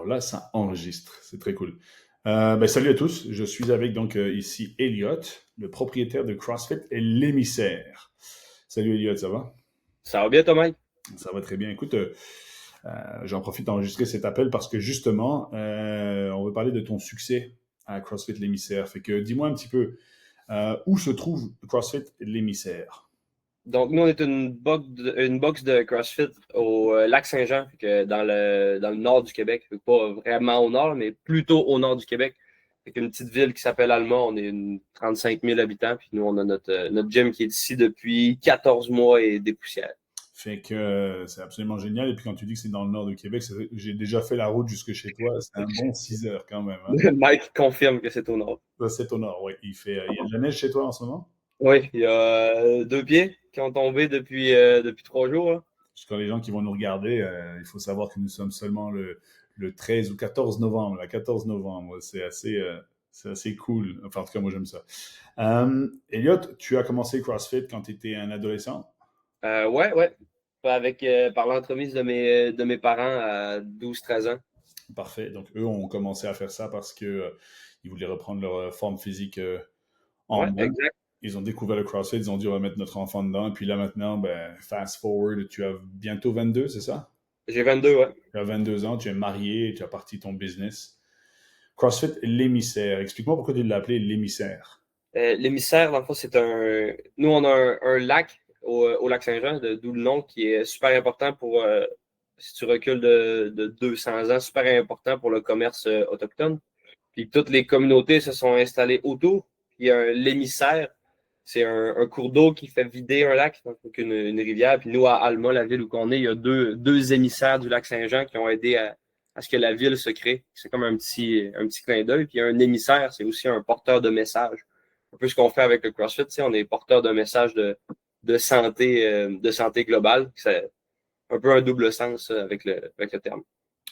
Alors là, ça enregistre. C'est très cool. Salut à tous. Je suis avec donc ici Elliot, le propriétaire de CrossFit et l'émissaire. Salut Elliot, ça va? Ça va bien, Thomas? Ça va très bien. Écoute, j'en profite d'enregistrer cet appel parce que justement, on veut parler de ton succès à CrossFit l'émissaire. Fait que dis-moi un petit peu où se trouve CrossFit l'émissaire. Donc, nous, on est une box de CrossFit au Lac-Saint-Jean, fait que dans le nord du Québec. Fait que pas vraiment au nord, mais plutôt au nord du Québec. Fait qu'une petite ville qui s'appelle Alma, on est 35 000 habitants, puis nous, on a notre gym qui est ici depuis 14 mois et des poussières. Fait que c'est absolument génial. Et puis quand tu dis que c'est dans le nord du Québec, j'ai déjà fait la route jusque chez toi. C'est un bon 6 heures quand même. Hein? Mike confirme que c'est au nord. Ça, c'est au nord, oui. Il y a de la neige chez toi en ce moment? Oui, il y a 2 pieds qui ont tombé depuis 3 jours, là. Parce que les gens qui vont nous regarder, il faut savoir que nous sommes seulement le 13 ou 14 novembre. La 14 novembre, c'est assez cool. Enfin, en tout cas, moi, j'aime ça. Elliot, tu as commencé CrossFit quand tu étais un adolescent? Ouais, ouais. Par l'entremise de mes parents à 12 13 ans. Parfait. Donc, eux ont commencé à faire ça parce que ils voulaient reprendre leur forme physique en Ouais, main. exact. Ils ont découvert le CrossFit, ils ont dit on va mettre notre enfant dedans. Et puis là maintenant, ben, fast forward, tu as bientôt 22, c'est ça? J'ai 22, ouais. Tu as 22 ans, tu es marié, tu as parti ton business. CrossFit, l'émissaire. Explique-moi pourquoi tu l'as appelé l'émissaire. L'émissaire, dans le fond, c'est un. Nous, on a un lac au lac Saint-Jean, d'où le nom, qui est super important pour, si tu recules de 200 ans, super important pour le commerce autochtone. Puis toutes les communautés se sont installées autour. Puis l'émissaire, c'est un cours d'eau qui fait vider un lac, donc une rivière. Puis nous, à Alma, la ville où on est, il y a deux émissaires du lac Saint-Jean qui ont aidé à ce que la ville se crée. C'est comme un petit clin d'œil. Puis un émissaire, c'est aussi un porteur de message. Un peu ce qu'on fait avec le CrossFit, on est porteur de message de santé globale. C'est un peu un double sens avec le terme.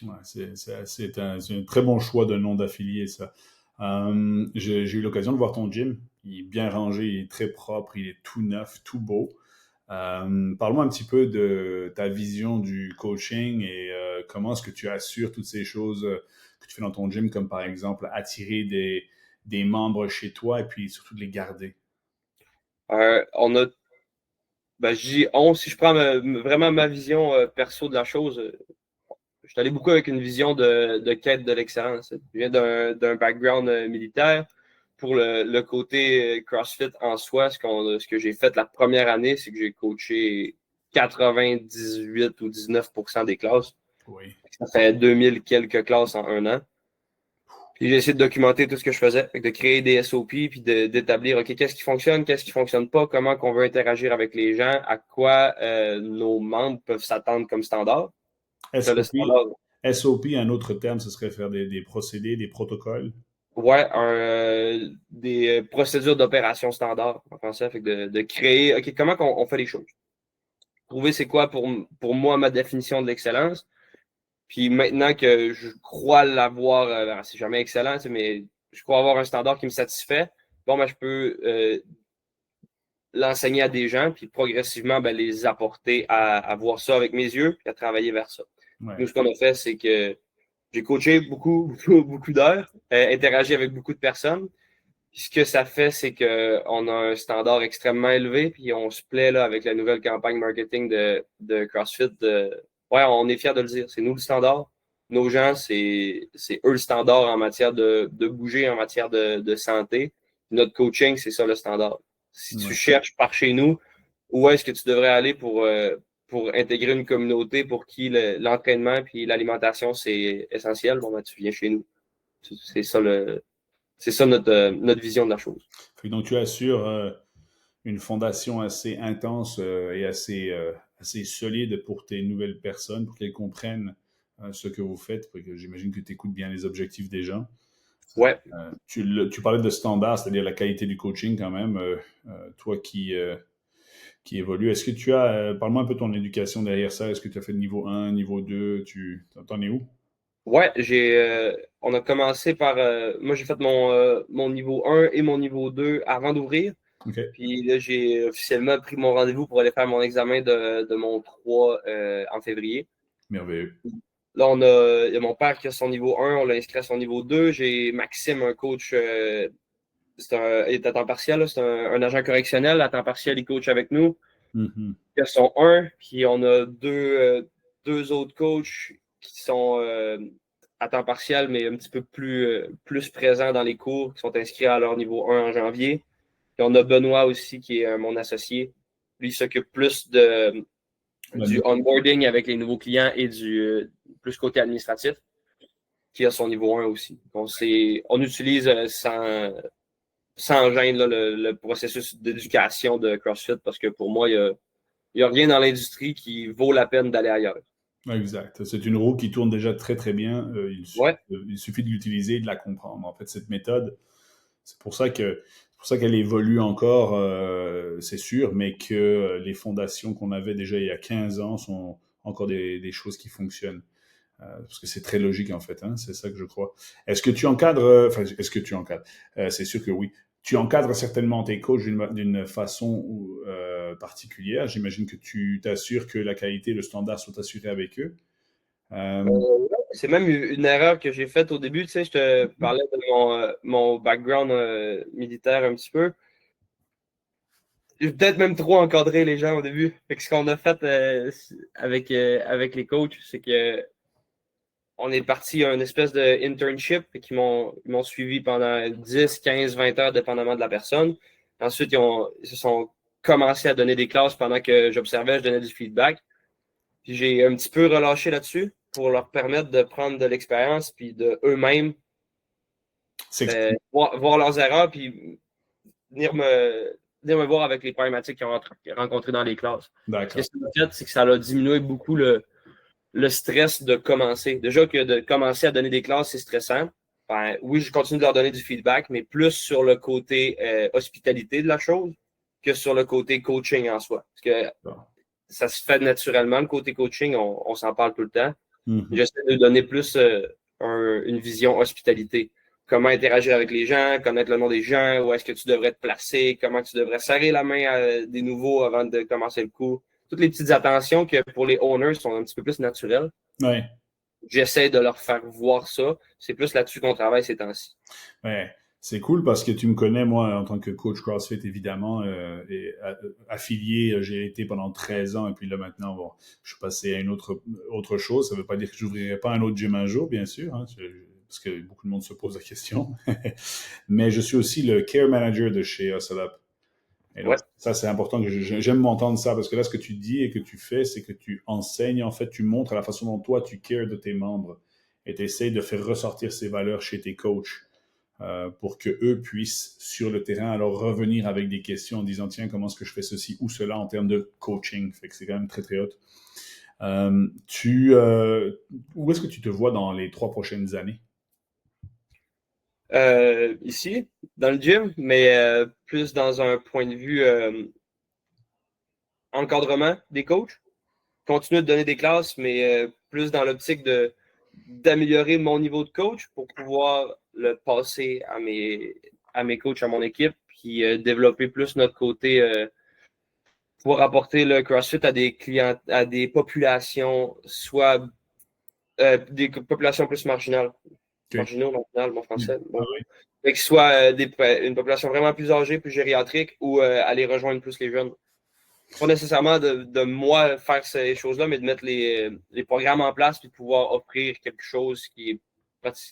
Ouais, c'est un très bon choix de nom d'affilié, ça. J'ai eu l'occasion de voir ton gym. Il est bien rangé, il est très propre, il est tout neuf, tout beau. Parle-moi un petit peu de ta vision du coaching et comment est-ce que tu assures toutes ces choses que tu fais dans ton gym, comme par exemple attirer des membres chez toi et puis surtout de les garder. On a je dis on, si je prends vraiment ma vision perso de la chose, je suis allé beaucoup avec une vision de quête de l'excellence. Je viens d'un background militaire. Pour le côté CrossFit en soi, ce que j'ai fait la première année, c'est que j'ai coaché 98 ou 19% des classes. Oui. Ça fait 2000 quelques classes en un an. Puis j'ai essayé de documenter tout ce que je faisais, de créer des SOP, puis d'établir, OK, qu'est-ce qui fonctionne pas, comment qu'on veut interagir avec les gens, à quoi nos membres peuvent s'attendre comme standard. Puis là, le SOP, standard, SOP, un autre terme, ce serait faire des procédés, des protocoles. ouais, des procédures d'opération standard en français, fait que de créer, OK, comment on fait les choses. Trouver c'est quoi pour moi ma définition de l'excellence. Puis maintenant que je crois l'avoir, c'est jamais excellent, mais je crois avoir un standard qui me satisfait, bon, je peux l'enseigner à des gens, puis progressivement les apporter à voir ça avec mes yeux, puis à travailler vers ça. Ouais. Nous, ce qu'on a fait, c'est que j'ai coaché beaucoup, beaucoup, beaucoup d'heures, interagi avec beaucoup de personnes. Puis ce que ça fait, c'est qu'on a un standard extrêmement élevé, puis on se plaît là, avec la nouvelle campagne marketing de CrossFit. Ouais, on est fiers de le dire. C'est nous le standard. Nos gens, c'est eux le standard en matière de bouger, en matière de santé. Notre coaching, c'est ça le standard. Si tu Ouais. cherches par chez nous, où est-ce que tu devrais aller pour intégrer une communauté pour qui l'entraînement puis l'alimentation, c'est essentiel, tu viens chez nous. C'est ça notre vision de la chose. Donc, tu assures une fondation assez intense et assez solide pour tes nouvelles personnes, pour qu'elles comprennent ce que vous faites, parce que j'imagine que tu écoutes bien les objectifs des gens. Ouais. Tu parlais de standard, c'est-à-dire la qualité du coaching quand même, toi qui évolue. Est-ce que tu as, parle-moi un peu de ton éducation derrière ça, est-ce que tu as fait le niveau 1, niveau 2, t'en es où? Ouais, on a commencé par, moi j'ai fait mon niveau 1 et mon niveau 2 avant d'ouvrir. OK, Puis là, j'ai officiellement pris mon rendez-vous pour aller faire mon examen de mon 3 en février. merveilleux. Là, il y a mon père qui a son niveau 1, on l'a inscrit à son niveau 2. J'ai Maxime, un coach, il est à temps partiel, là, c'est un agent correctionnel. À temps partiel, il coach avec nous. Mhm. Il a son 1, puis on a deux autres coachs qui sont à temps partiel, mais un petit peu plus présents dans les cours, qui sont inscrits à leur niveau 1 en janvier. Puis on a Benoît aussi, qui est mon associé. Lui, il s'occupe plus du onboarding avec les nouveaux clients et du plus côté administratif, qui a son niveau 1 aussi. On utilise sans gêne là, le processus d'éducation de CrossFit parce que pour moi, il n'y a rien dans l'industrie qui vaut la peine d'aller ailleurs. Exact. C'est une roue qui tourne déjà très très bien. Ouais. Il suffit de l'utiliser et de la comprendre. En fait, cette méthode, c'est pour ça qu'elle évolue encore, c'est sûr, mais que les fondations qu'on avait déjà il y a 15 ans sont encore des choses qui fonctionnent. Parce que c'est très logique en fait, hein, c'est ça que je crois. Est-ce que tu encadres, enfin, est-ce que tu encadres? C'est sûr que oui. Tu encadres certainement tes coachs d'une façon particulière. J'imagine que tu t'assures que la qualité, le standard sont assurés avec eux. C'est même une erreur que j'ai faite au début. Tu sais, je te parlais de mon background militaire un petit peu. J'ai peut-être même trop encadré les gens au début. Fait que ce qu'on a fait avec les coachs, c'est que on est parti à une espèce de internship qui ils m'ont suivi pendant 10, 15, 20 heures, dépendamment de la personne. Ensuite, ils se sont commencé à donner des classes pendant que j'observais, je donnais du feedback. Puis j'ai un petit peu relâché là-dessus pour leur permettre de prendre de l'expérience puis de eux-mêmes voir leurs erreurs puis venir me voir avec les problématiques qu'ils ont rencontrées dans les classes. Ce que ça a fait, c'est que ça a diminué beaucoup le stress de commencer. Déjà que de commencer à donner des classes, c'est stressant. Ben, oui, je continue de leur donner du feedback, mais plus sur le côté hospitalité de la chose que sur le côté coaching en soi. Parce que ça se fait naturellement, le côté coaching, on s'en parle tout le temps. Mm-hmm. J'essaie de donner plus une vision hospitalité. Comment interagir avec les gens, connaître le nom des gens, où est-ce que tu devrais te placer, comment tu devrais serrer la main à des nouveaux avant de commencer le cours. Toutes les petites attentions que pour les owners sont un petit peu plus naturelles. Ouais. J'essaie de leur faire voir ça. C'est plus là-dessus qu'on travaille ces temps-ci. Ouais. C'est cool parce que tu me connais, moi, en tant que coach CrossFit, évidemment, et affilié, j'ai été pendant 13 ans, et puis là, maintenant, bon, je suis passé à une autre chose. Ça ne veut pas dire que je n'ouvrirai pas un autre gym un jour, bien sûr, hein, parce que beaucoup de monde se pose la question. Mais je suis aussi le care manager de chez Hustle Up. Et donc, ça, c'est important que j'aime m'entendre ça, parce que là, ce que tu dis et que tu fais, c'est que tu enseignes, en fait, tu montres la façon dont toi, tu cares de tes membres et tu essaies de faire ressortir ces valeurs chez tes coachs pour qu'eux puissent, sur le terrain, alors revenir avec des questions en disant, tiens, comment est-ce que je fais ceci ou cela en termes de coaching? Fait que c'est quand même très, très hot. Où est-ce que tu te vois dans les 3 prochaines années? Ici, dans le gym, mais plus dans un point de vue encadrement des coachs. Continuer de donner des classes, mais plus dans l'optique d'améliorer mon niveau de coach pour pouvoir le passer à mes coachs, à mon équipe, puis développer plus notre côté, pouvoir apporter le CrossFit à des clients, à des populations, soit des populations plus marginales. Marginaux, marginal, mon français. Bon. Que ce soit une population vraiment plus âgée, plus gériatrique, ou aller rejoindre plus les jeunes. Pas nécessairement de moi faire ces choses-là, mais de mettre les programmes en place et de pouvoir offrir quelque chose qui est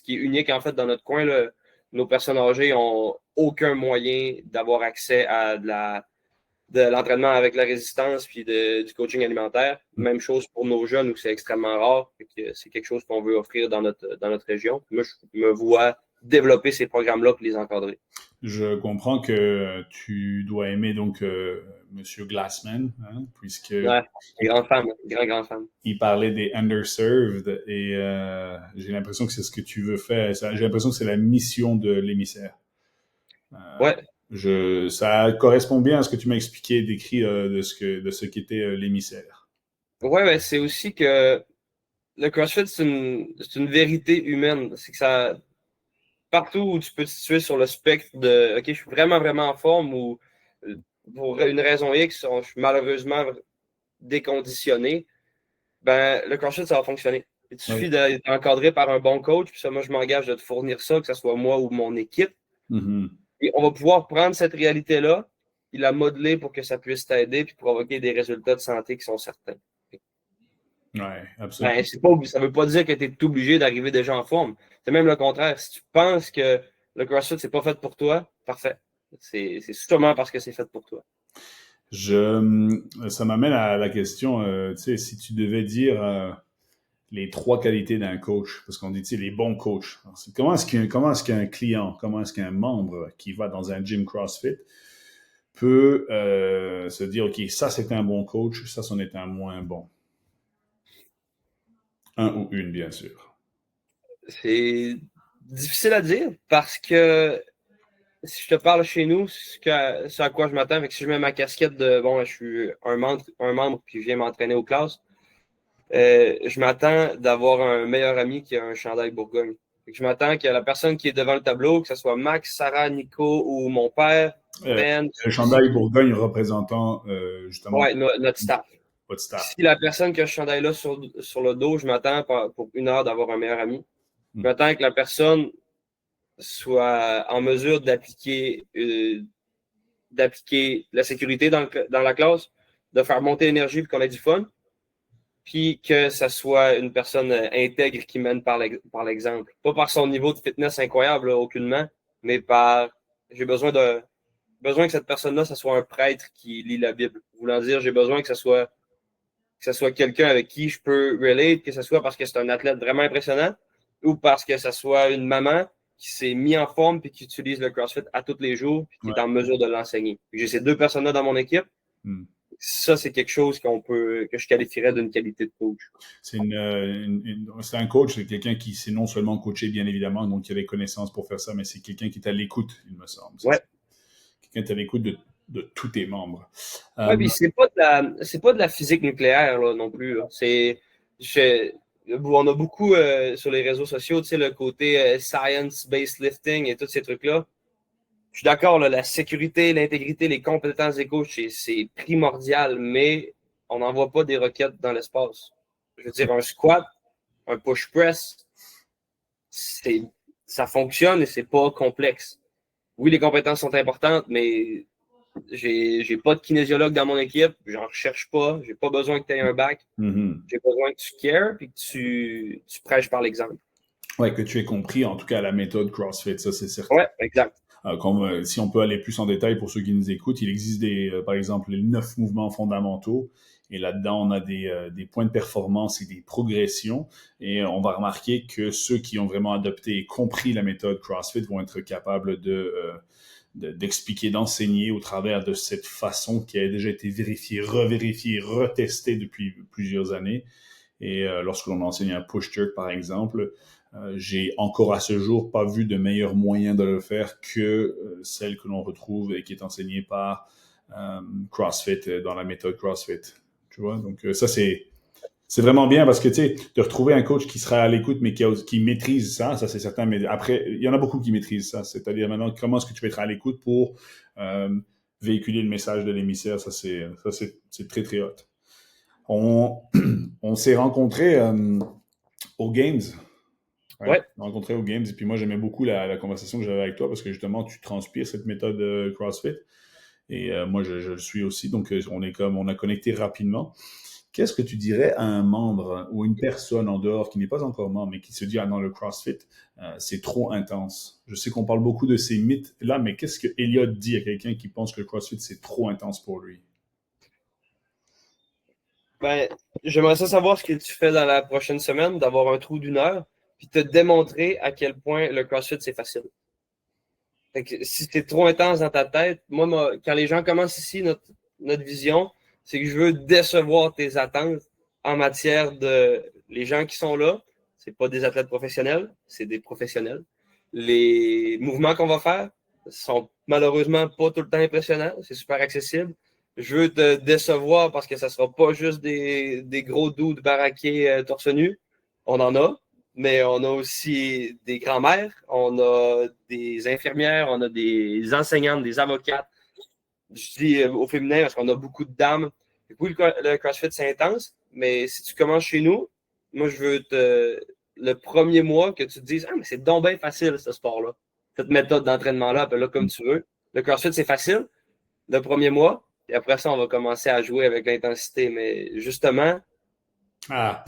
unique en fait dans notre coin. Là. Nos personnes âgées n'ont aucun moyen d'avoir accès à de l'entraînement avec la résistance puis du coaching alimentaire. Même chose pour nos jeunes où c'est extrêmement rare. C'est quelque chose qu'on veut offrir dans notre région. Moi, je me vois développer ces programmes-là pour les encadrer. Je comprends que tu dois aimer donc Monsieur Glassman, hein, puisque grand fan. Il parlait des underserved et j'ai l'impression que c'est ce que tu veux faire. J'ai l'impression que c'est la mission de l'émissaire. Ça correspond bien à ce que tu m'as expliqué, décrit de ce qu'était l'émissaire. Ouais, c'est aussi que le CrossFit, c'est une vérité humaine. C'est que ça, partout où tu peux te situer sur le spectre de OK, je suis vraiment, vraiment en forme ou pour une raison X, je suis malheureusement déconditionné, ben le CrossFit, ça va fonctionner. Il te suffit d'être encadré par un bon coach, puis ça, moi, je m'engage de te fournir ça, que ce soit moi ou mon équipe. Mm-hmm. Et on va pouvoir prendre cette réalité-là et la modeler pour que ça puisse t'aider puis provoquer des résultats de santé qui sont certains. Oui, absolument. Ça ne veut pas dire que tu es obligé d'arriver déjà en forme. C'est même le contraire. Si tu penses que le CrossFit, c'est pas fait pour toi, parfait. C'est sûrement parce que c'est fait pour toi. Ça m'amène à la question, si tu devais dire les 3 qualités d'un coach, parce qu'on dit, les bons coachs. Comment est-ce qu'un client, comment est-ce qu'un membre qui va dans un gym CrossFit peut se dire, OK, ça c'est un bon coach, ça c'en est un moins bon. Un ou une, bien sûr. C'est difficile à dire parce que si je te parle chez nous, c'est à quoi je m'attends. Si je mets ma casquette de je suis un membre puis je viens m'entraîner aux classes, je m'attends d'avoir un meilleur ami qui a un chandail Bourgogne. Je m'attends que la personne qui est devant le tableau, que ce soit Max, Sarah, Nico ou mon père, Ben. Le chandail Bourgogne représentant justement notre staff. Votre staff. Si la personne qui a ce chandail-là sur le dos, je m'attends pour 1 heure d'avoir un meilleur ami. Je m'attends que la personne soit en mesure d'appliquer la sécurité dans la classe, de faire monter l'énergie et qu'on ait du fun, puis que ça soit une personne intègre qui mène par l'exemple. Pas par son niveau de fitness incroyable, là, aucunement, mais j'ai besoin que cette personne-là, ça soit un prêtre qui lit la Bible. Voulant dire, j'ai besoin que ça soit quelqu'un avec qui je peux relate, que ce soit parce que c'est un athlète vraiment impressionnant ou parce que ça soit une maman qui s'est mis en forme et qui utilise le CrossFit à tous les jours et qui est en mesure de l'enseigner. J'ai ces 2 personnes-là dans mon équipe. Ça, c'est quelque chose que je qualifierais d'une qualité de coach. C'est un coach, c'est quelqu'un qui sait non seulement coacher, bien évidemment, donc il a les connaissances pour faire ça, mais c'est quelqu'un qui est à l'écoute, il me semble. Ouais. Quelqu'un qui est à l'écoute de tous tes membres. Oui, puis c'est pas de la physique nucléaire là, non plus. Là. On a beaucoup sur les réseaux sociaux, le côté science-based lifting et tous ces trucs-là. Je suis d'accord, la sécurité, l'intégrité, les compétences des coachs, c'est primordial, mais on n'envoie pas des requêtes dans l'espace. Je veux dire, un squat, un push-press, ça fonctionne et c'est pas complexe. Oui, les compétences sont importantes, mais j'ai pas de kinésiologue dans mon équipe, j'en recherche pas, j'ai pas besoin que tu aies un bac. J'ai besoin que tu cares et que tu prêches par l'exemple. Oui, que tu aies compris, en tout cas, la méthode CrossFit, ça c'est certain. Oui, exact. Si on peut aller plus en détail pour ceux qui nous écoutent, il existe par exemple, les 9 mouvements fondamentaux. Et là-dedans, on a des points de performance et des progressions. Et on va remarquer que ceux qui ont vraiment adopté et compris la méthode CrossFit vont être capables d'expliquer, d'enseigner au travers de cette façon qui a déjà été vérifiée, revérifiée, retestée depuis plusieurs années. Et lorsque l'on enseigne un push-jerk, par exemple, j'ai encore à ce jour pas vu de meilleur moyen de le faire que celle que l'on retrouve et qui est enseignée par CrossFit dans la méthode CrossFit. Tu vois, donc ça c'est vraiment bien parce que tu sais, de retrouver un coach qui sera à l'écoute mais qui maîtrise ça c'est certain. Mais après, il y en a beaucoup qui maîtrisent ça. C'est-à-dire maintenant, comment est-ce que tu vas être à l'écoute pour véhiculer le message de l'émissaire. Ça c'est très très hot. On s'est rencontrés aux Games. Ouais. On s'est rencontrés aux Games et puis moi j'aimais beaucoup la conversation que j'avais avec toi parce que justement tu transpires cette méthode CrossFit et moi je le suis aussi, donc on a connecté rapidement. Qu'est-ce que tu dirais à un membre ou une personne en dehors qui n'est pas encore membre mais qui se dit non, le CrossFit c'est trop intense. Je sais qu'on parle beaucoup de ces mythes là, mais qu'est-ce que Elliot dit à quelqu'un qui pense que le CrossFit c'est trop intense pour lui? J'aimerais savoir ce que tu fais dans la prochaine semaine, d'avoir un trou d'1 heure, puis te démontrer à quel point le CrossFit, c'est facile. Fait que si c'est trop intense dans ta tête, moi, quand les gens commencent ici, notre vision, c'est que je veux décevoir tes attentes en matière de les gens qui sont là. C'est pas des athlètes professionnels, c'est des professionnels. Les mouvements qu'on va faire sont malheureusement pas tout le temps impressionnants. C'est super accessible. Je veux te décevoir parce que ça sera pas juste des gros dudes baraqués torse nu. On en a, mais on a aussi des grands-mères, on a des infirmières, on a des enseignantes, des avocates. Je dis au féminin parce qu'on a beaucoup de dames. Oui, le CrossFit, c'est intense, mais si tu commences chez nous, moi, je veux le premier mois que tu te dises, ah, mais c'est donc bien facile, ce sport-là. Cette méthode d'entraînement-là, appelle-la comme tu veux. Le CrossFit, c'est facile, le premier mois. Et après ça, on va commencer à jouer avec l'intensité. Mais justement, Ah,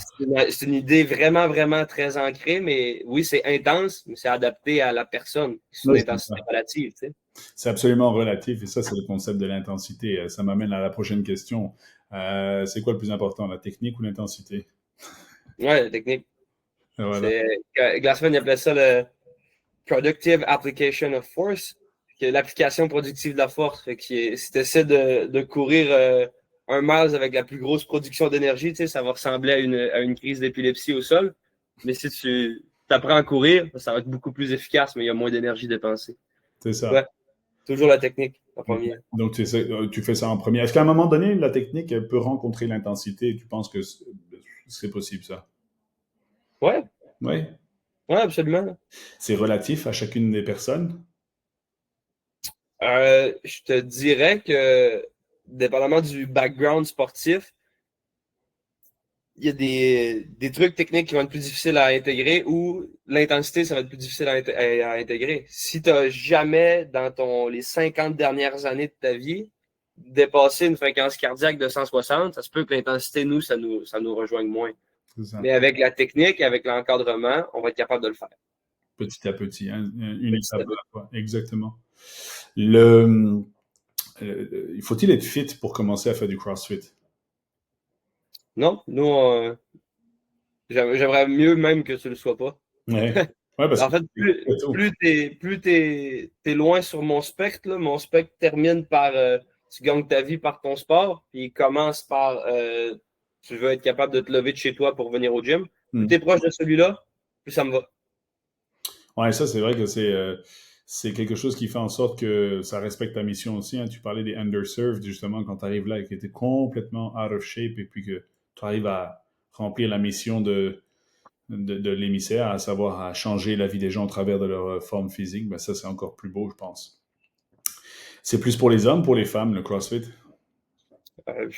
c'est une idée vraiment, vraiment très ancrée. Mais oui, c'est intense, mais c'est adapté à la personne. C'est une oui, c'est intensité ça. relative, tu sais. C'est absolument relatif et ça, c'est le concept de l'intensité. Ça m'amène à la prochaine question. C'est quoi le plus important, la technique ou l'intensité? Ouais, la technique. Voilà. Glassman, il appelait ça le Productive Application of Force, qui est l'application productive de la force. Fait que si tu essaies de courir 1 mile avec la plus grosse production d'énergie, tu sais, ça va ressembler à une crise d'épilepsie au sol. Mais si tu apprends à courir, ça va être beaucoup plus efficace, mais il y a moins d'énergie dépensée. C'est ça. Ouais, toujours la technique en Ok. premier. Donc, tu fais ça en premier. Est-ce qu'à un moment donné, la technique elle peut rencontrer l'intensité et tu penses que c'est possible, ça? Ouais, Oui. ouais, absolument. C'est relatif à chacune des personnes? Je te dirais que, dépendamment du background sportif, il y a des trucs techniques qui vont être plus difficiles à intégrer ou l'intensité, ça va être plus difficile à intégrer. Si tu n'as jamais, dans les 50 dernières années de ta vie, dépassé une fréquence cardiaque de 160, ça se peut que l'intensité, ça nous rejoigne moins. C'est ça. Mais avec la technique, avec l'encadrement, on va être capable de le faire. Petit à petit, hein, une Petit étape à à la petit. fois. Exactement. Le, faut-il être fit pour commencer à faire du CrossFit? Non, nous, j'aimerais mieux même que tu le sois pas. Ouais. Ouais, parce En que fait, c'est tout. t'es loin sur mon spectre, là. Mon spectre termine par tu gagnes ta vie par ton sport, puis il commence par tu veux être capable de te lever de chez toi pour venir au gym. Plus Hmm. t'es proche de celui-là, plus ça me va. Ouais, ça, c'est vrai que c'est quelque chose qui fait en sorte que ça respecte ta mission aussi, hein. Tu parlais des underserved, justement, quand tu arrives là et que tu es complètement out of shape et puis que tu arrives à remplir la mission de l'émissaire, à savoir à changer la vie des gens au travers de leur forme physique, ben ça, c'est encore plus beau, je pense. C'est plus pour les hommes, pour les femmes, le CrossFit? Euh,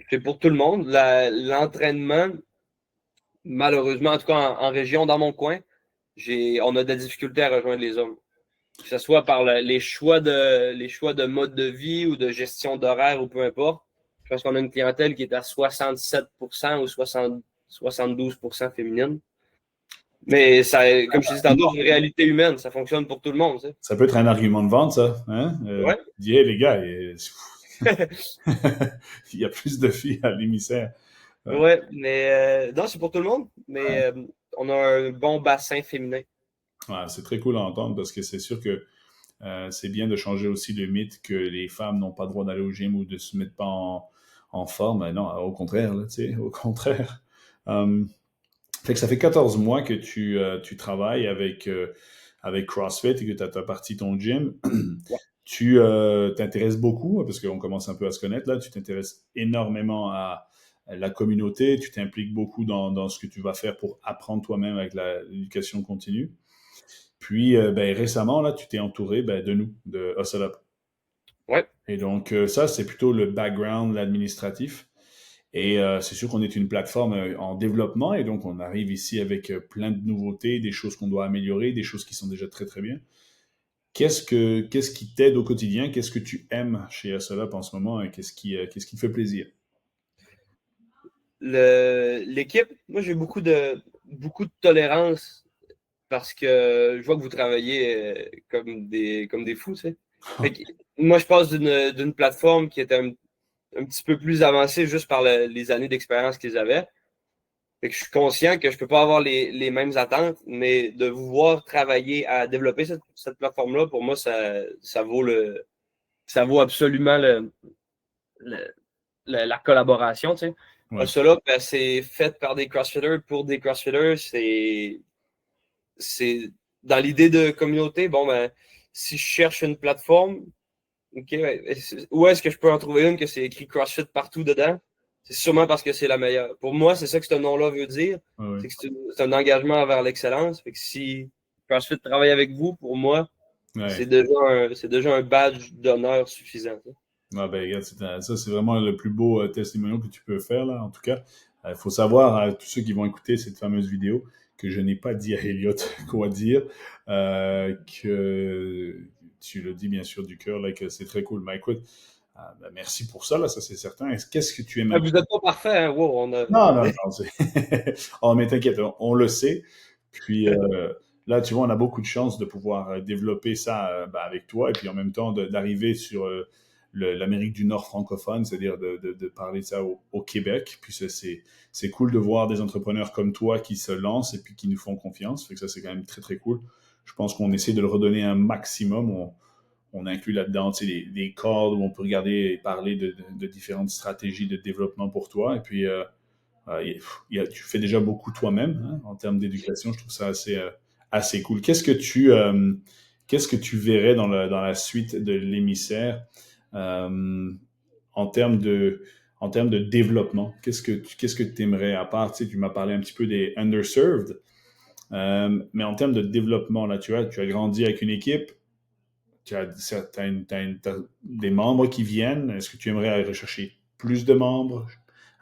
c'est pour tout le monde. L'entraînement, malheureusement, en tout cas en région, dans mon coin, on a de la difficulté à rejoindre les hommes. Que ce soit par les choix de mode de vie ou de gestion d'horaire ou peu importe. Je pense qu'on a une clientèle qui est à 67% ou 72% féminine. Mais ça, comme je te disais tantôt, c'est une réalité humaine. Ça fonctionne pour tout le monde. Tu sais. Ça peut être un argument de vente, ça. Hein? Ouais. Dis, hey, les gars, il y a plus de filles à l'émissaire. Ouais. Ouais, mais non, c'est pour tout le monde. Mais on a un bon bassin féminin. Ouais, c'est très cool à entendre parce que c'est sûr que c'est bien de changer aussi le mythe que les femmes n'ont pas le droit d'aller au gym ou de se mettre pas en forme. Non, au contraire, là, tu sais, au contraire. Um, fait que ça fait 14 mois que tu travailles avec CrossFit et que tu as parti ton gym. Ouais. Tu t'intéresses beaucoup, parce qu'on commence un peu à se connaître là, tu t'intéresses énormément à la communauté, tu t'impliques beaucoup dans ce que tu vas faire pour apprendre toi-même avec l'éducation continue. Puis ben, récemment, là, tu t'es entouré ben, de nous, de Hustle Up. Ouais. Et donc ça, c'est plutôt le background, l'administratif. Et c'est sûr qu'on est une plateforme en développement et donc on arrive ici avec plein de nouveautés, des choses qu'on doit améliorer, des choses qui sont déjà très très bien. Qu'est-ce qui t'aide au quotidien? Qu'est-ce que tu aimes chez Hustle Up en ce moment et qu'est-ce qui te fait plaisir? L'équipe, moi j'ai beaucoup de tolérance parce que je vois que vous travaillez comme des fous, tu sais. Fait que moi, je passe d'une plateforme qui était un petit peu plus avancée juste par les années d'expérience qu'ils avaient. Fait que je suis conscient que je peux pas avoir les mêmes attentes, mais de vous voir travailler à développer cette plateforme-là, pour moi, ça vaut absolument le- la collaboration, tu sais. Ouais. Cela, ben, c'est fait par des CrossFitters pour des CrossFitters. C'est dans l'idée de communauté. Bon, ben, si je cherche une plateforme, OK, ouais, où est-ce que je peux en trouver une que c'est écrit CrossFit partout dedans? C'est sûrement parce que c'est la meilleure. Pour moi, c'est ça que ce nom-là veut dire. Ouais, ouais. C'est que c'est un engagement vers l'excellence. Fait que si CrossFit travaille avec vous, pour moi, Ouais. c'est déjà un badge d'honneur suffisant. Ah ben, regarde, ça, c'est vraiment le plus beau testimonial que tu peux faire, là, en tout cas. Il faut savoir, à tous ceux qui vont écouter cette fameuse vidéo, que je n'ai pas dit à Elliot quoi dire, que tu le dis bien sûr du cœur, là, que c'est très cool. Mais écoute, ben, merci pour ça, là, ça c'est certain. Qu'est-ce que tu aimes? Vous n'êtes pas parfait, hein? Wow, on a... Non, non, non. Oh, mais t'inquiète, on le sait. Puis là, tu vois, on a beaucoup de chance de pouvoir développer ça ben, avec toi et puis en même temps d'arriver sur l'Amérique du Nord francophone, c'est-à-dire de parler de ça au Québec. Puis c'est cool de voir des entrepreneurs comme toi qui se lancent et puis qui nous font confiance. Fait que ça, c'est quand même très, très cool. Je pense qu'on essaie de le redonner un maximum. On inclut là-dedans des calls où on peut regarder et parler de différentes stratégies de développement pour toi. Et puis, tu fais déjà beaucoup toi-même hein, en termes d'éducation. Je trouve ça assez cool. Qu'est-ce que tu verrais dans la suite de l'émissaire euh, en termes de développement? Qu'est-ce que tu aimerais, à part, tu sais, tu m'as parlé un petit peu des underserved, mais en termes de développement, là, tu as grandi avec une équipe, t'as des membres qui viennent. Est-ce que tu aimerais aller rechercher plus de membres,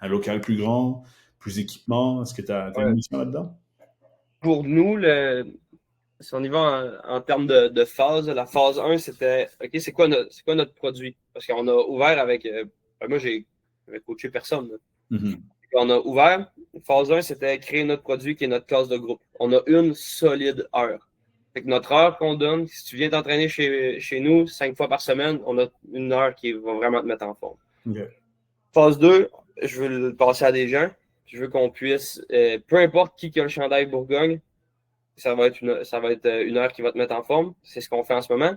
un local plus grand, plus d'équipements? Est-ce que tu as une Ouais. mission là-dedans? Pour nous, si on y va en termes de phase, la phase 1, c'était OK, c'est quoi notre produit? Parce qu'on a ouvert avec. Moi, j'avais coaché personne. Là. Mhm. On a ouvert. Phase 1, c'était créer notre produit qui est notre case de groupe. On a une solide heure. Fait que notre heure qu'on donne, si tu viens t'entraîner chez nous 5 fois par semaine, on a une heure qui va vraiment te mettre en forme. OK. Phase 2, je veux le passer à des gens. Je veux qu'on puisse, peu importe qui a le chandail Bourgogne, ça va être une heure qui va te mettre en forme. C'est ce qu'on fait en ce moment.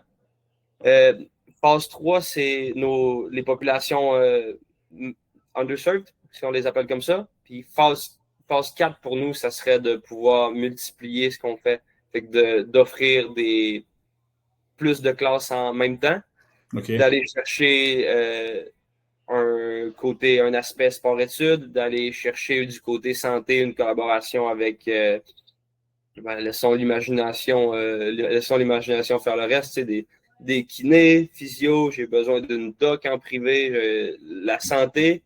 Euh, Phase 3, c'est les populations underserved, si on les appelle comme ça. Puis phase 4, pour nous, ça serait de pouvoir multiplier ce qu'on fait. Fait que d'offrir plus de classes en même temps, OK. d'aller chercher un aspect sport-études, d'aller chercher du côté santé une collaboration avec laissons l'imagination faire le reste, des kinés, physio, j'ai besoin d'une doc en privé, la santé,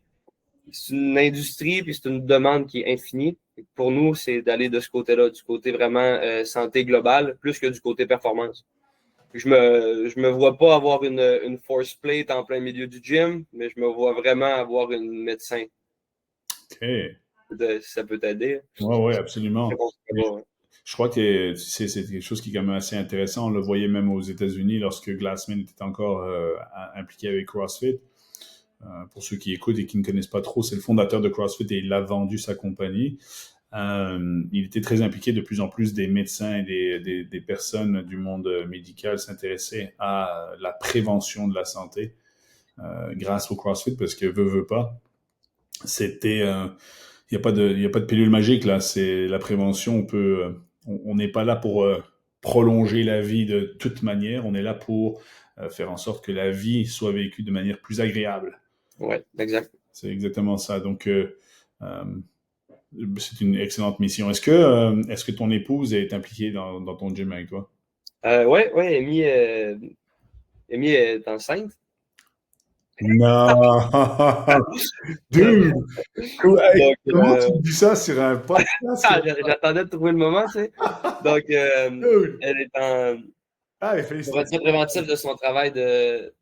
c'est une industrie puis c'est une demande qui est infinie. Pour nous, c'est d'aller de ce côté-là, du côté vraiment santé globale, plus que du côté performance. Je me vois pas avoir une force plate en plein milieu du gym, mais je me vois vraiment avoir une médecin. OK. Si ça peut t'aider. Ouais, ouais, C'est absolument. bon, c'est Mais bon. je crois que c'est quelque chose qui est quand même assez intéressant. On le voyait même aux États-Unis lorsque Glassman était encore impliqué avec CrossFit. Pour ceux qui écoutent et qui ne connaissent pas trop, c'est le fondateur de CrossFit et il a vendu sa compagnie. Il était très impliqué. De plus en plus des médecins et des personnes du monde médical s'intéressaient à la prévention de la santé grâce au CrossFit parce que veut pas. C'était, il n'y a pas il y a pas de pilule magique là. C'est la prévention. On n'est pas là pour prolonger la vie de toute manière. On est là pour faire en sorte que la vie soit vécue de manière plus agréable. Ouais, exact. C'est exactement ça. Donc, euh, c'est une excellente mission. Est-ce que ton épouse est impliquée dans ton gym avec toi? Ouais, ouais, Amy est enceinte. Non! Dude! Hey, Donc, comment tu me dis ça sur un podcast? j'attendais de trouver le moment, tu sais. Donc, Dude! elle est en Ah, mais retrait félicitations! préventif de son travail de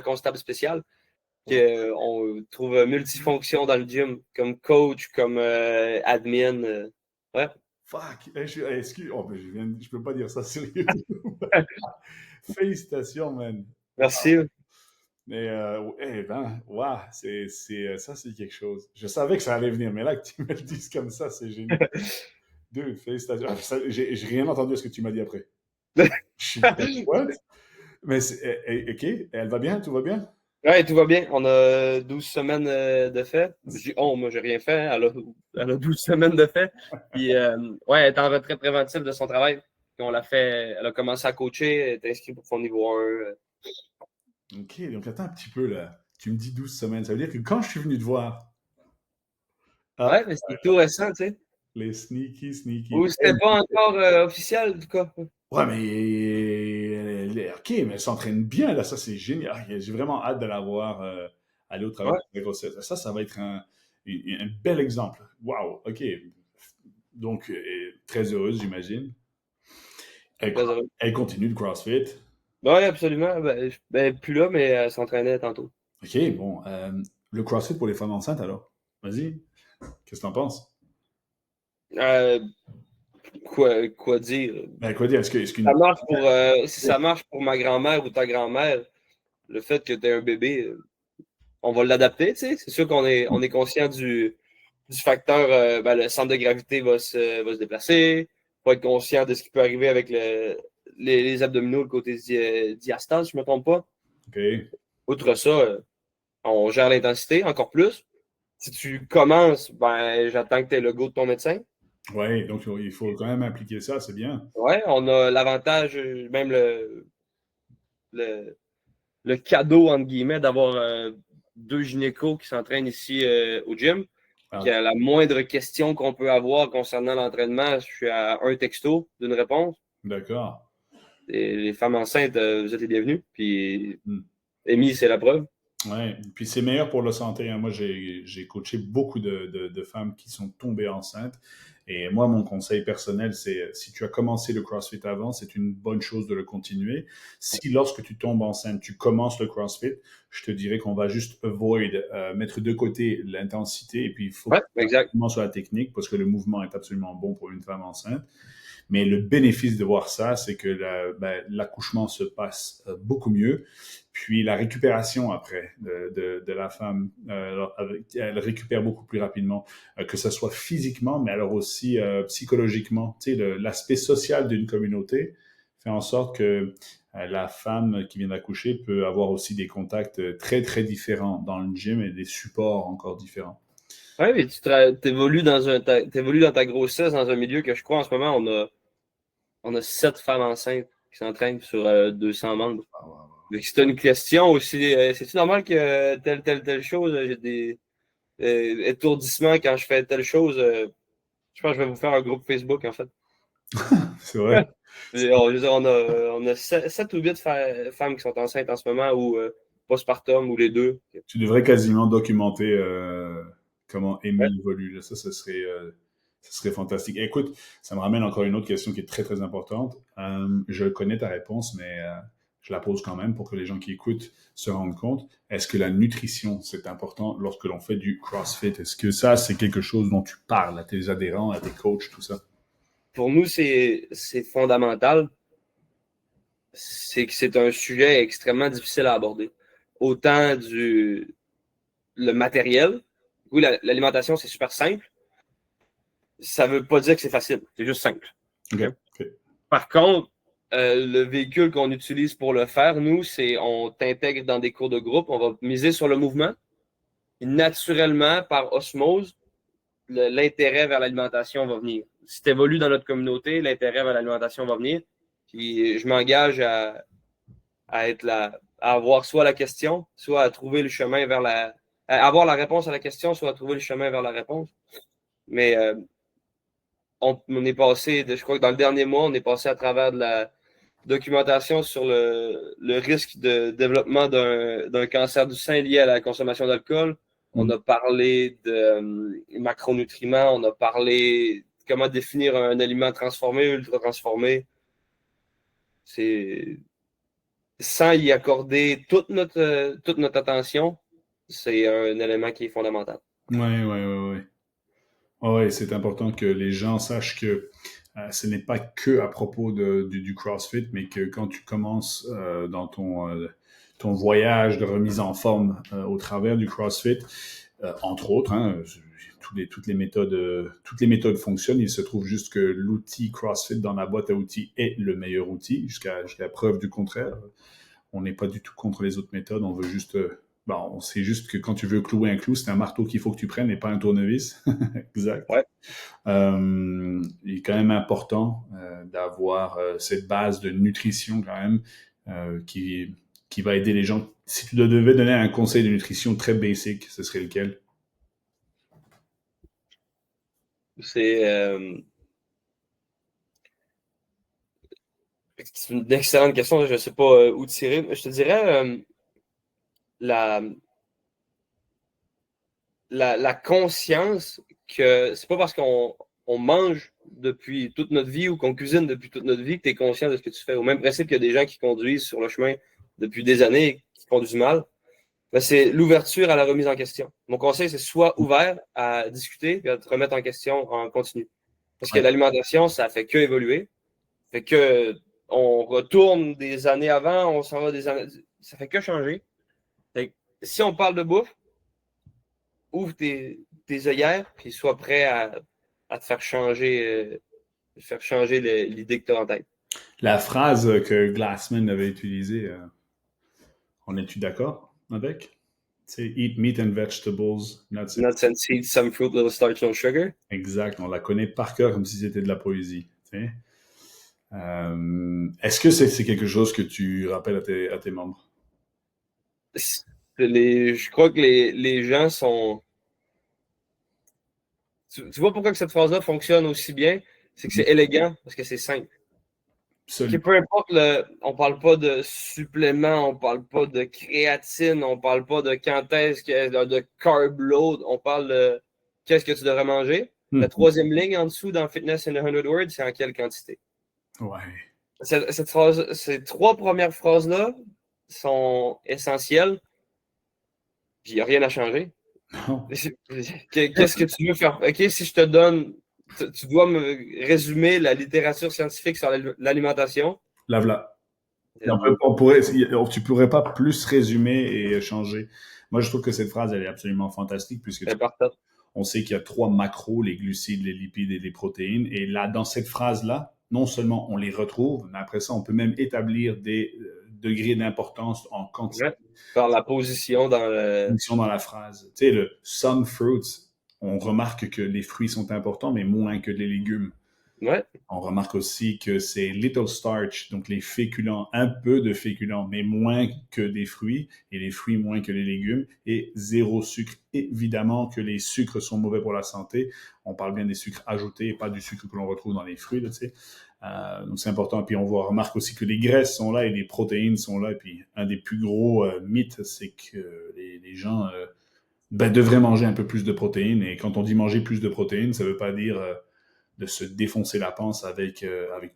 constable spécial. On trouve multifonction dans le gym, comme coach, comme admin. Ouais. Fuck! Hey, excuse, oh, ben, je peux pas dire ça sérieux. Félicitations, man! Merci. Mais, hey, ben, wow, ça, c'est quelque chose. Je savais que ça allait venir, mais là, que tu me le dises comme ça, c'est génial. Dude, félicitations. Ah, j'ai rien entendu à ce que tu m'as dit après. Je suis comme, what? Mais, OK, elle va bien? Tout va bien? Ouais, tout va bien. On a 12 semaines de fait. Moi, j'ai rien fait. Elle a 12 semaines de fait. Puis, ouais, elle est en retrait préventif de son travail. Puis on l'a fait. Elle a commencé à coacher. Elle est inscrite pour son niveau 1. OK, donc attends un petit peu, là. Tu me dis 12 semaines. Ça veut dire que quand je suis venu te voir, ah, Ouais, mais c'est tout récent, tu sais. les sneaky. Ou c'était pas encore officiel, en tout cas. Ouais, mais OK, mais elle s'entraîne bien, là. Ça, c'est génial. Ah, j'ai vraiment hâte de la voir aller au travers de Ouais. la grossesse. Ça va être un bel exemple. Wow, OK. Donc, très heureuse, j'imagine. Elle, Très heureux. elle continue le CrossFit. Oui, absolument. Plus là, mais elle s'entraînait tantôt. OK, bon. Le CrossFit pour les femmes enceintes, alors? Vas-y. Qu'est-ce que t'en penses? Euh, quoi dire? Ben, quoi dire? Est-ce qu'une... Si ça marche pour ma grand-mère ou ta grand-mère, le fait que tu aies un bébé, on va l'adapter, tu sais. C'est sûr on est conscient du facteur, le centre de gravité va se déplacer. Il faut être conscient de ce qui peut arriver avec les abdominaux, le côté diastase, si je ne me trompe pas. OK. Outre ça, on gère l'intensité encore plus. Si tu commences, j'attends que tu aies le go de ton médecin. Ouais, donc il faut quand même impliquer ça, c'est bien. Ouais, on a l'avantage, même le, le cadeau, entre guillemets, d'avoir deux gynécos qui s'entraînent ici au gym. Puis Ah, à la moindre question qu'on peut avoir concernant l'entraînement, je suis à un texto d'une réponse. d'accord. Et les femmes enceintes, vous êtes les bienvenus. Puis Hmm. Amy, c'est la preuve. Ouais, puis c'est meilleur pour la santé, hein. Moi, j'ai coaché beaucoup de femmes qui sont tombées enceintes. Et moi, mon conseil personnel, c'est si tu as commencé le CrossFit avant, c'est une bonne chose de le continuer. Si lorsque tu tombes enceinte, tu commences le CrossFit, je te dirais qu'on va juste mettre de côté l'intensité et puis il faut Ouais, exact. vraiment sur la technique parce que le mouvement est absolument bon pour une femme enceinte. Mais le bénéfice de voir ça, c'est que l'accouchement se passe beaucoup mieux. Puis la récupération après de la femme, elle récupère beaucoup plus rapidement, que ce soit physiquement, mais alors aussi psychologiquement. Tu sais, l'aspect social d'une communauté fait en sorte que la femme qui vient d'accoucher peut avoir aussi des contacts très, très différents dans le gym et des supports encore différents. Ouais, mais t'évolues t'évolues dans ta grossesse dans un milieu que je crois en ce moment, on a 7 femmes enceintes qui s'entraînent sur 200 membres. Mais si tu as une question aussi, c'est-tu normal que telle chose, j'ai des étourdissements quand je fais telle chose? Je pense que je vais vous faire un groupe Facebook, en fait. C'est vrai. Je veux dire, on a 7 ou 8 femmes qui sont enceintes en ce moment, ou postpartum, ou les deux. Tu devrais quasiment documenter comment Ouais. Amy évolue. Là. Ça serait fantastique. Écoute, ça me ramène encore une autre question qui est très, très importante. Je connais ta réponse, mais je la pose quand même pour que les gens qui écoutent se rendent compte. Est-ce que la nutrition, c'est important lorsque l'on fait du CrossFit? Est-ce que ça, c'est quelque chose dont tu parles à tes adhérents, à tes coachs, tout ça? Pour nous, c'est fondamental. C'est que c'est un sujet extrêmement difficile à aborder. Autant le matériel. Oui, l'alimentation, c'est super simple. Ça ne veut pas dire que c'est facile. C'est juste simple. OK. Okay? OK. Par contre, le véhicule qu'on utilise pour le faire, nous, c'est on t'intègre dans des cours de groupe, on va miser sur le mouvement. Et naturellement, par osmose, l'intérêt vers l'alimentation va venir. Si tu évolues dans notre communauté, l'intérêt vers l'alimentation va venir. Puis je m'engage à être là, à avoir soit la question, soit à trouver le chemin vers à avoir la réponse à la question, soit à trouver le chemin vers la réponse. Mais on est passé, je crois que dans le dernier mois, on est passé à travers de la documentation sur le risque de développement d'un cancer du sein lié à la consommation d'alcool. On Mm. a parlé de macronutriments, on a parlé de comment définir un aliment transformé, ultra transformé. C'est sans y accorder toute notre attention, c'est un élément qui est fondamental. Ouais, ouais, ouais, ouais. Ouais, c'est important que les gens sachent que ce n'est pas que à propos du CrossFit, mais que quand tu commences dans ton voyage de remise en forme au travers du CrossFit, entre autres, hein, toutes les méthodes fonctionnent. Il se trouve juste que l'outil CrossFit dans la boîte à outils est le meilleur outil, jusqu'à preuve du contraire. On n'est pas du tout contre les autres méthodes, on veut juste bon, c'est juste que quand tu veux clouer un clou, c'est un marteau qu'il faut que tu prennes et pas un tournevis. Exact. Ouais. Il est quand même important d'avoir cette base de nutrition quand même qui va aider les gens. Si tu devais donner un conseil de nutrition très basic, ce serait lequel? C'est une excellente question. Je ne sais pas où tirer. Je te dirais la, la conscience que c'est pas parce qu'on mange depuis toute notre vie ou qu'on cuisine depuis toute notre vie que tu es conscient de ce que tu fais. Au même principe qu'il y a des gens qui conduisent sur le chemin depuis des années et qui conduisent mal. Ben, c'est l'ouverture à la remise en question. Mon conseil, c'est soit ouvert à discuter et à te remettre en question en continu. Parce que l'alimentation, ça fait que évoluer. Fait que on retourne des années avant, on s'en va des années. Ça fait que changer. Fait que, si on parle de bouffe, ouvre tes œillères puis sois prêt à te faire changer l'idée que tu as en tête. La phrase que Glassman avait utilisée, on est-tu d'accord avec? C'est Eat meat and vegetables, nuts and... Nuts and seeds, some fruit, little starch, no sugar. Exact, on la connaît par cœur comme si c'était de la poésie. Est-ce que c'est quelque chose que tu rappelles à tes membres? Je crois que les gens sont... Tu vois pourquoi que cette phrase-là fonctionne aussi bien? C'est que c'est élégant, parce que c'est simple. Absolument. Peu importe, on parle pas de suppléments, on parle pas de créatine, on parle pas de quand est-ce que de carb load, on parle de qu'est-ce que tu devrais manger. La troisième ligne en dessous dans Fitness in 100 Words, c'est en quelle quantité. Ouais. Cette phrase, ces trois premières phrases-là sont essentielles. Puis il n'y a rien à changer. Non. Qu'est-ce que tu veux faire? OK, si je te donne, tu dois me résumer la littérature scientifique sur l'alimentation. Lave-la. Tu pourrais pas plus résumer et changer. Moi, je trouve que cette phrase, elle est absolument fantastique puisque on sait qu'il y a 3 macros, les glucides, les lipides et les protéines. Et là, dans cette phrase-là, non seulement on les retrouve, mais après ça, on peut même établir des degrés d'importance en quantité. Par la position dans la phrase. Tu sais, le some fruits, on remarque que les fruits sont importants, mais moins que les légumes. Ouais. On remarque aussi que c'est little starch, donc les féculents, un peu de féculents, mais moins que des fruits, et les fruits moins que les légumes, et zéro sucre. Évidemment que les sucres sont mauvais pour la santé. On parle bien des sucres ajoutés et pas du sucre que l'on retrouve dans les fruits, là, tu sais. Donc c'est important. Puis on remarque aussi que les graisses sont là et les protéines sont là. Et puis un des plus gros mythes, c'est que les gens devraient manger un peu plus de protéines. Et quand on dit manger plus de protéines, ça ne veut pas dire de se défoncer la panse avec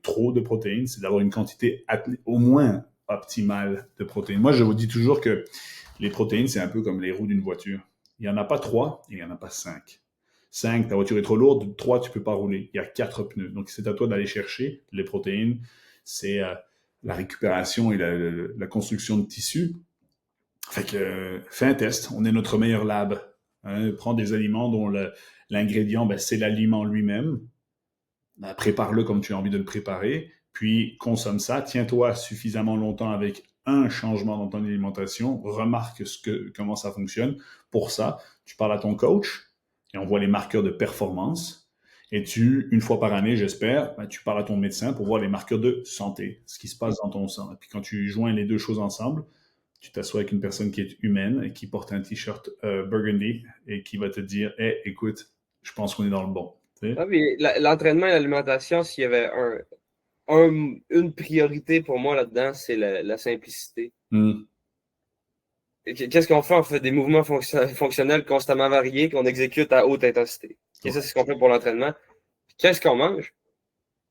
trop de protéines. C'est d'avoir une quantité au moins optimale de protéines. Moi, je vous dis toujours que les protéines, c'est un peu comme les roues d'une voiture. Il n'y en a pas 3, il n'y en a pas 5. 5, ta voiture est trop lourde. 3, tu ne peux pas rouler. Il y a 4 pneus. Donc, c'est à toi d'aller chercher les protéines. C'est la récupération et la construction de tissus. Fait que, fais un test. On est notre meilleur lab. Hein? Prends des aliments dont l'ingrédient, c'est l'aliment lui-même. Prépare-le comme tu as envie de le préparer. Puis, consomme ça. Tiens-toi suffisamment longtemps avec un changement dans ton alimentation. Remarque comment ça fonctionne. Pour ça, tu parles à ton coach et on voit les marqueurs de performance. Et une fois par année, j'espère, tu parles à ton médecin pour voir les marqueurs de santé, ce qui se passe dans ton sang. Et puis quand tu joins les deux choses ensemble, tu t'assois avec une personne qui est humaine et qui porte un t-shirt burgundy et qui va te dire hey, écoute, je pense qu'on est dans le bon. L'entraînement et l'alimentation, s'il y avait une priorité pour moi là-dedans, c'est la simplicité. Qu'est-ce qu'on fait? On fait des mouvements fonctionnels constamment variés qu'on exécute à haute intensité. Et ça, c'est ce qu'on fait pour l'entraînement. Qu'est-ce qu'on mange?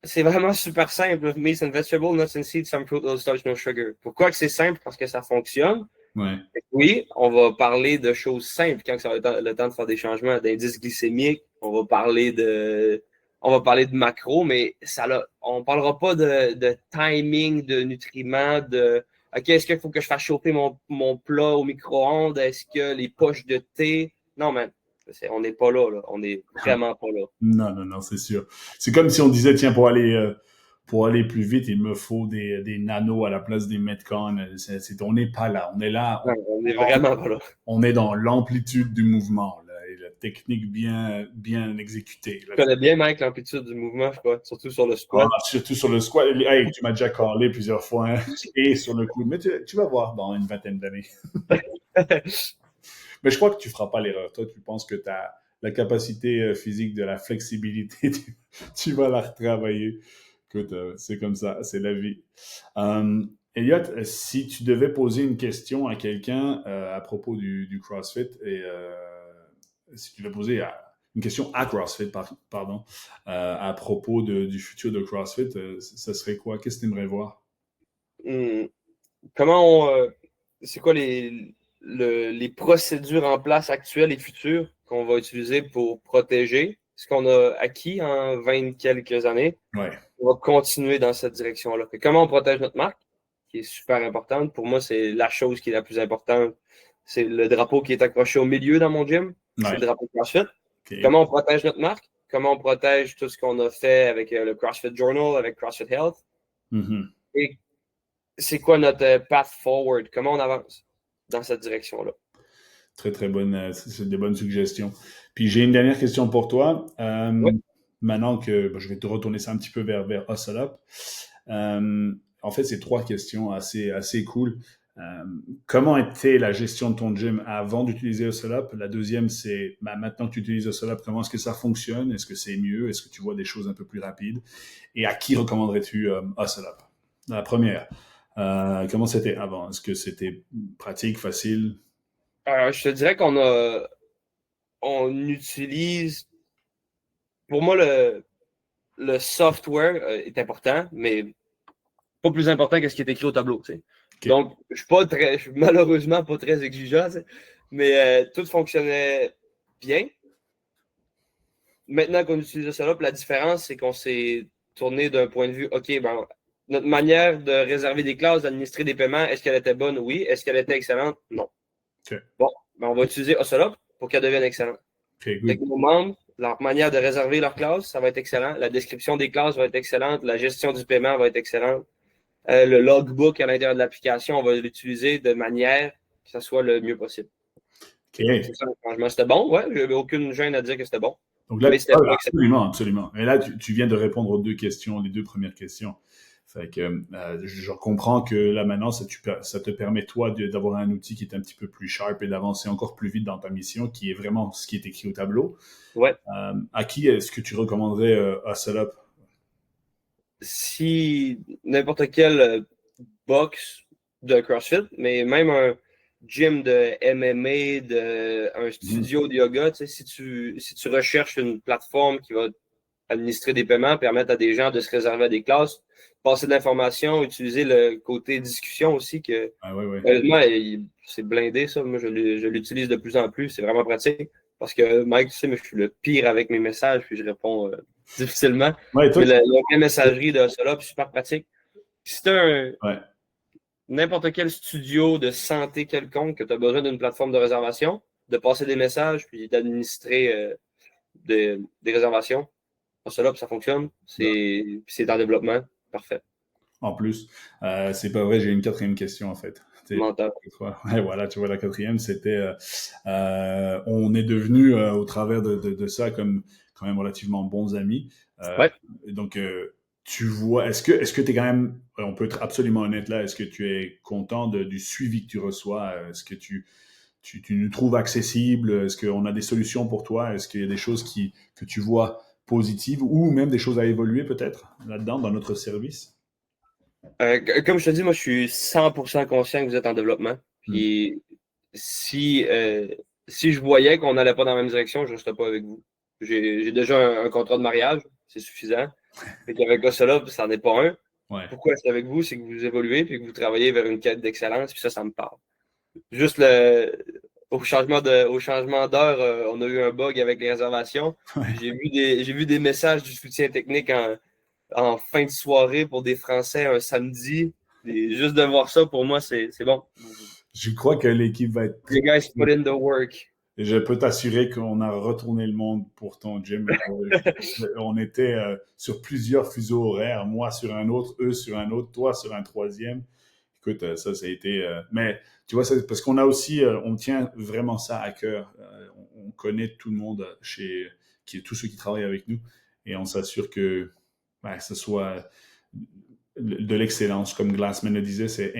C'est vraiment super simple. Meat and vegetables, nuts and seeds, some fruit, little starch, no sugar. Pourquoi que c'est simple? Parce que ça fonctionne. Ouais. Oui, on va parler de choses simples quand ça va être le temps de faire des changements d'indice glycémique. On va parler de macros, mais on parlera pas de timing, de nutriments, OK, est-ce qu'il faut que je fasse chauffer mon plat au micro-ondes? Est-ce que les poches de thé? Non, man. On n'est pas là. On n'est vraiment pas là. Non, c'est sûr. C'est comme si on disait, tiens, pour aller plus vite, il me faut des nanos à la place des Metcon. On n'est pas là. On est là. On n'est vraiment pas là. On est dans l'amplitude du mouvement là, et la technique bien exécutée. Tu connais bien, Mike, l'amplitude du mouvement, je crois, surtout sur le squat. Surtout sur le squat. Hey, tu m'as déjà callé plusieurs fois hein, et sur le coup. Mais tu vas voir dans une vingtaine d'années. Mais je crois que tu ne feras pas l'erreur. Toi, tu penses que tu as la capacité physique de la flexibilité. Tu vas la retravailler. Écoute, c'est comme ça. C'est la vie. Elliot, si tu devais poser une question à quelqu'un à propos du CrossFit et si tu veux poser une question à CrossFit, pardon, à propos du futur de CrossFit, ça serait quoi? Qu'est-ce que tu aimerais voir? Comment c'est quoi les procédures en place actuelles et futures qu'on va utiliser pour protéger ce qu'on a acquis en 20 quelques années? Ouais. On va continuer dans cette direction-là. Comment on protège notre marque, qui est super importante. Pour moi, c'est la chose qui est la plus importante. C'est le drapeau qui est accroché au milieu dans mon gym. C'est Ouais. le drapeau CrossFit. Okay. Comment on protège notre marque? Comment on protège tout ce qu'on a fait avec le CrossFit Journal, avec CrossFit Health? Mm-hmm. Et c'est quoi notre path forward? Comment on avance dans cette direction-là? Très, très bonne. C'est des bonnes suggestions. Puis j'ai une dernière question pour toi. Oui. Maintenant que je vais te retourner ça un petit peu vers Hustle Up. En fait, c'est 3 questions assez cool. Comment était la gestion de ton gym avant d'utiliser Hustle Up? La deuxième, c'est maintenant que tu utilises Hustle Up, comment est-ce que ça fonctionne? Est-ce que c'est mieux? Est-ce que tu vois des choses un peu plus rapides? Et à qui recommanderais-tu Hustle Up? La première, comment c'était avant? Est-ce que c'était pratique, facile? Je te dirais on utilise, pour moi, le software est important, mais pas plus important que ce qui est écrit au tableau. Tu sais. Okay. Donc, je suis malheureusement pas très exigeant, tu sais, mais tout fonctionnait bien. Maintenant qu'on utilise ça, la différence, c'est qu'on s'est tourné d'un point de vue, OK, ben, notre manière de réserver des classes, d'administrer des paiements, est-ce qu'elle était bonne? Oui. Est-ce qu'elle était excellente? Non. Okay. Bon, ben, on va utiliser Hustle pour qu'elle devienne excellente. Okay, Avec nos membres, leur manière de réserver leurs classes, ça va être excellent. La description des classes va être excellente. La gestion du paiement va être excellente. Le logbook à l'intérieur de l'application, on va l'utiliser de manière que ça soit le mieux possible. Okay. C'est ça le changement. C'était bon, ouais. Je n'avais aucune gêne à dire que c'était bon. Donc là, Mais c'était pas excellent. absolument, absolument. Et là, tu viens de répondre aux 2 questions, les 2 premières questions. Fait que je comprends que là maintenant, ça te permet toi d'avoir un outil qui est un petit peu plus sharp et d'avancer encore plus vite dans ta mission, qui est vraiment ce qui est écrit au tableau. Ouais. À qui est-ce que tu recommanderais Hustle Up? Si n'importe quel box de CrossFit, mais même un gym de MMA, un studio de yoga, tu sais, si tu recherches une plateforme qui va administrer des paiements, permettre à des gens de se réserver à des classes, passer de l'information, utiliser le côté discussion aussi, que Ouais. honnêtement, c'est blindé ça. Moi, je l'utilise de plus en plus. C'est vraiment pratique. Parce que Mike, tu sais, je suis le pire avec mes messages, puis je réponds difficilement. Ouais, toi, Mais la messagerie de cela, c'est super pratique. Si tu as ouais. n'importe quel studio de santé quelconque que tu as besoin d'une plateforme de réservation, de passer des messages, puis d'administrer des réservations, cela, ça fonctionne. C'est en développement. Parfait. En plus, c'est pas vrai, j'ai une 4e question en fait. Menteur. Ouais, voilà, tu vois, la 4e, c'était on est devenu au travers de ça comme quand même relativement bons amis. Ouais. Donc, tu vois, est-ce que tu es quand même, on peut être absolument honnête là, est-ce que tu es content du suivi que tu reçois? Est-ce que tu nous trouves accessibles? Est-ce qu'on a des solutions pour toi? Est-ce qu'il y a des choses que tu vois positives ou même des choses à évoluer peut-être là-dedans, dans notre service? Comme je te dis, moi, je suis 100% conscient que vous êtes en développement. Puis si je voyais qu'on n'allait pas dans la même direction, je ne resterais pas avec vous. J'ai déjà un contrat de mariage, c'est suffisant. Fait qu'avec cela, ça n'en est pas un. Ouais. Pourquoi c'est avec vous? C'est que vous évoluez puis que vous travaillez vers une quête d'excellence, puis ça me parle. Juste au changement d'heure, on a eu un bug avec les réservations. J'ai vu des messages du soutien technique en fin de soirée pour des Français un samedi. Et juste de voir ça, pour moi, c'est bon. Je crois que l'équipe va être Les guys put in the work. Je peux t'assurer qu'on a retourné le monde pour ton gym. On était sur plusieurs fuseaux horaires, moi sur un autre, eux sur un autre, toi sur un troisième. Écoute, ça a été... mais tu vois, parce qu'on a aussi, on tient vraiment ça à cœur. On connaît tout le monde tous ceux qui travaillent avec nous et on s'assure que ce soit de l'excellence, comme Glassman le disait, c'est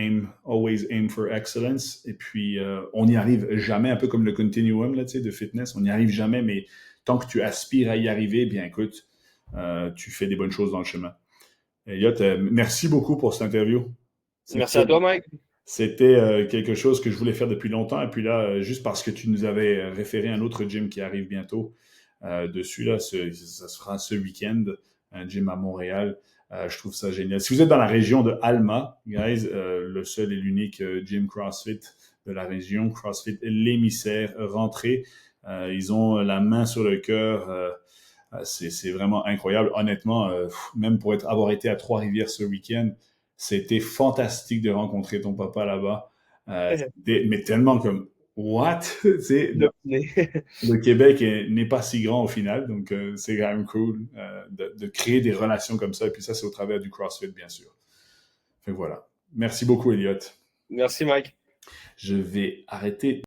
always aim for excellence. Et puis, on n'y arrive jamais, un peu comme le continuum là, de fitness, on n'y arrive jamais, mais tant que tu aspires à y arriver, bien écoute, tu fais des bonnes choses dans le chemin. Elliot, merci beaucoup pour cette interview. Merci à toi, Mike. C'était quelque chose que je voulais faire depuis longtemps. Et puis là, juste parce que tu nous avais référé un autre gym qui arrive bientôt dessus, là, ça se fera ce week-end, un gym à Montréal. Je trouve ça génial. Si vous êtes dans la région de Alma, guys, le seul et l'unique gym CrossFit de la région, CrossFit l'émissaire, rentrez. Ils ont la main sur le cœur. C'est vraiment incroyable. Honnêtement, même pour avoir été à Trois-Rivières ce week-end, c'était fantastique de rencontrer ton papa là-bas. Mais tellement comme, what? Tu sais, le Québec n'est pas si grand au final, donc c'est quand même cool de créer des relations comme ça. Et puis ça, c'est au travers du CrossFit, bien sûr. Fait que voilà. Merci beaucoup, Elliot. Merci, Mike. Je vais arrêter